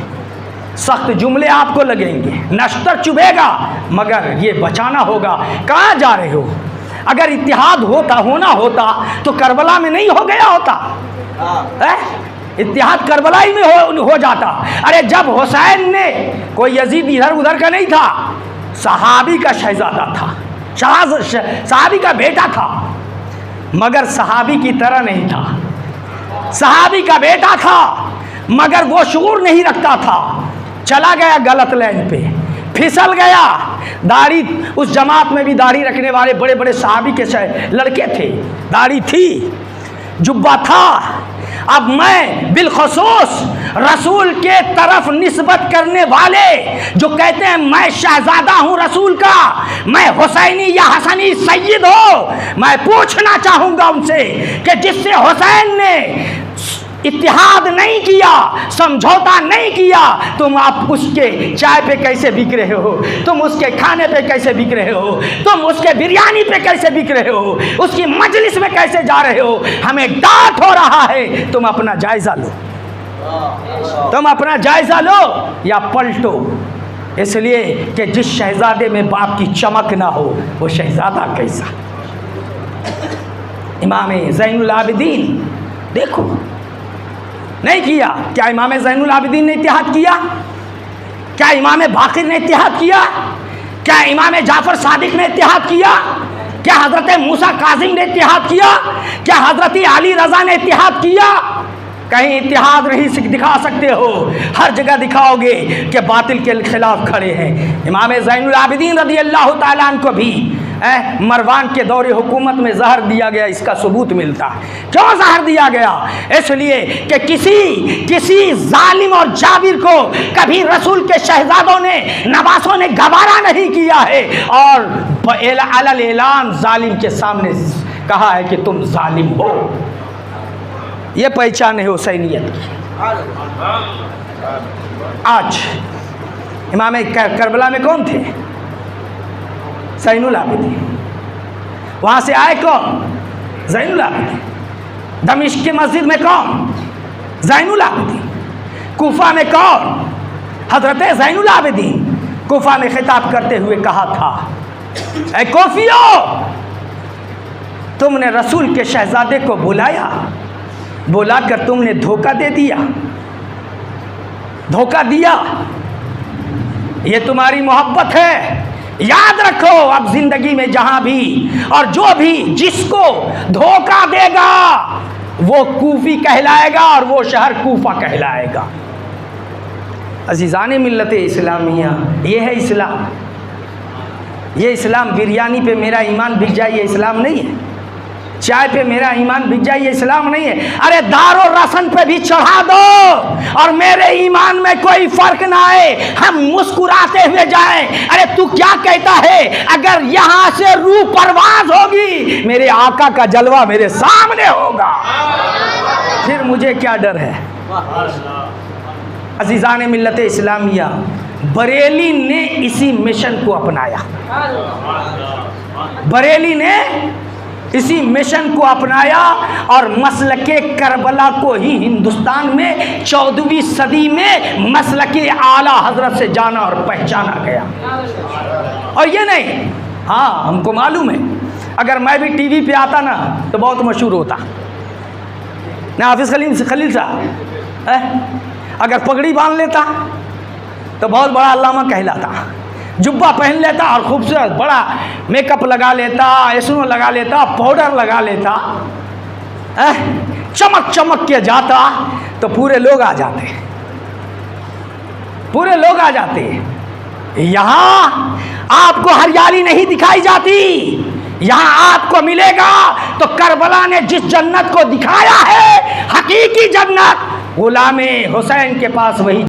सख्त जुमले आपको लगेंगे, नश्तर चुभेगा मगर ये बचाना होगा। कहाँ जा रहे हो? अगर इत्तेहाद होना होता तो करबला में नहीं हो गया होता, इत्तेहाद करबला ही में हो जाता। अरे जब हुसैन ने, कोई यजीद इधर उधर का नहीं था, सहाबी का शहजादा था, सहाबी का बेटा था, मगर सहाबी की तरह नहीं था। सहाबी का बेटा था मगर वो शऊर नहीं रखता था, चला गया गलत लाइन पे, फिसल गया। दाढ़ी, उस जमात में भी दाढ़ी रखने वाले बड़े बड़े सहाबी के लड़के थे, दाढ़ी थी, जुब्बा था। अब मैं बिलखसूस रसूल के तरफ निस्बत करने वाले जो कहते हैं मैं शहजादा हूं रसूल का, मैं हुसैनी या हसनी सैयद हो, मैं पूछना चाहूंगा उनसे कि जिससे हुसैन ने इत्तिहाद नहीं किया, समझौता नहीं किया, तुम आप उसके चाय पे कैसे बिक रहे हो, तुम उसके खाने पे कैसे बिक रहे हो, तुम उसके बिरयानी पे कैसे बिक रहे हो, उसकी मजलिस में कैसे जा रहे हो। हमें डांट हो रहा है, तुम अपना जायजा लो, तुम अपना जायजा लो या पलटो। इसलिए कि जिस शहजादे में बाप की चमक ना हो वो शहजादा कैसा। इमाम ज़ैनुल आबिदीन देखो नहीं किया, क्या इमाम ज़ैनुल आबिदीन ने इत्तिहाद किया? क्या इमाम बाक़िर ने इत्तिहाद किया? क्या इमाम जाफ़र सादिक ने इत्तिहाद किया? क्या हज़रत मूसा काज़िम ने इत्तिहाद किया? क्या हज़रत अली रज़ा ने इत्तिहाद किया? कहीं इत्तिहाद नहीं दिखा सकते हो, हर जगह दिखाओगे कि बातिल के खिलाफ खड़े हैं। इमाम ज़ैनुल आबिदीन रज़ी अल्लाह ताला अन्हु को भी मरवान के दौरे हुकूमत में जहर दिया गया, इसका सबूत मिलता है। क्यों जहर दिया गया? इसलिए कि किसी जालिम और जाबिर को कभी रसूल के शहजादों ने, नवासों ने गवारा नहीं किया है और अलल ऐलान जालिम के सामने कहा है कि तुम जालिम हो। ये पहचान है हुसैनियत की। आज इमाम करबला में कौन थे? ज़ैनुल आबिदीन। वहाँ से आए कौन? ज़ैनुल आबिदीन। दमिश्क की मस्जिद में कौन? ज़ैनुल आबिदीन। कूफा में कौन? हज़रत ज़ैनुल आबिदीन। कूफा में खिताब करते हुए कहा था, ऐ कोफियो, तुमने रसूल के शहजादे को बुलाया, बुलाकर तुमने धोखा दे दिया, धोखा दिया। ये तुम्हारी मोहब्बत है। याद रखो, अब जिंदगी में जहां भी और जो भी जिसको धोखा देगा वो कूफी कहलाएगा और वो शहर कूफा कहलाएगा। अजीज़ान मिल्लत इस्लामिया, ये है इस्लाम। ये इस्लाम बिरयानी पे मेरा ईमान बिक जाए ये इस्लाम नहीं है, चाय पे मेरा ईमान बिक जाए ये इस्लाम नहीं है। अरे दारो रसन पे भी चढ़ा दो और मेरे ईमान में कोई फर्क ना आए, हम मुस्कुराते हुए जाएं। अरे तू क्या कहता है? अगर यहाँ से रूह परवाज होगी, मेरे आका का जलवा मेरे सामने होगा, फिर मुझे क्या डर है। अजीज़ान मिल्लत इस्लामिया, बरेली ने इसी मिशन को अपनाया, बरेली ने इसी मिशन को अपनाया और मसलके करबला को ही हिंदुस्तान में 14वीं सदी में मसलके आला हजरत से जाना और पहचाना गया। और ये नहीं, हाँ हमको मालूम है, अगर मैं भी टीवी पे आता ना तो बहुत मशहूर होता ना। हाफिज़ खलील साहब अगर पगड़ी बांध लेता तो बहुत बड़ा अल्लामा कहलाता, जुब्बा पहन लेता और खूबसूरत बड़ा मेकअप लगा लेता, एस्नो लगा लेता, पाउडर लगा लेता, चमक चमक के जाता तो पूरे लोग आ जाते, पूरे लोग आ जाते। यहाँ आपको हरियाली नहीं दिखाई जाती, यहाँ आपको मिलेगा तो करबला ने जिस जन्नत को दिखाया है, हकीकी जन्नत, गुलामे हुसैन के पास वही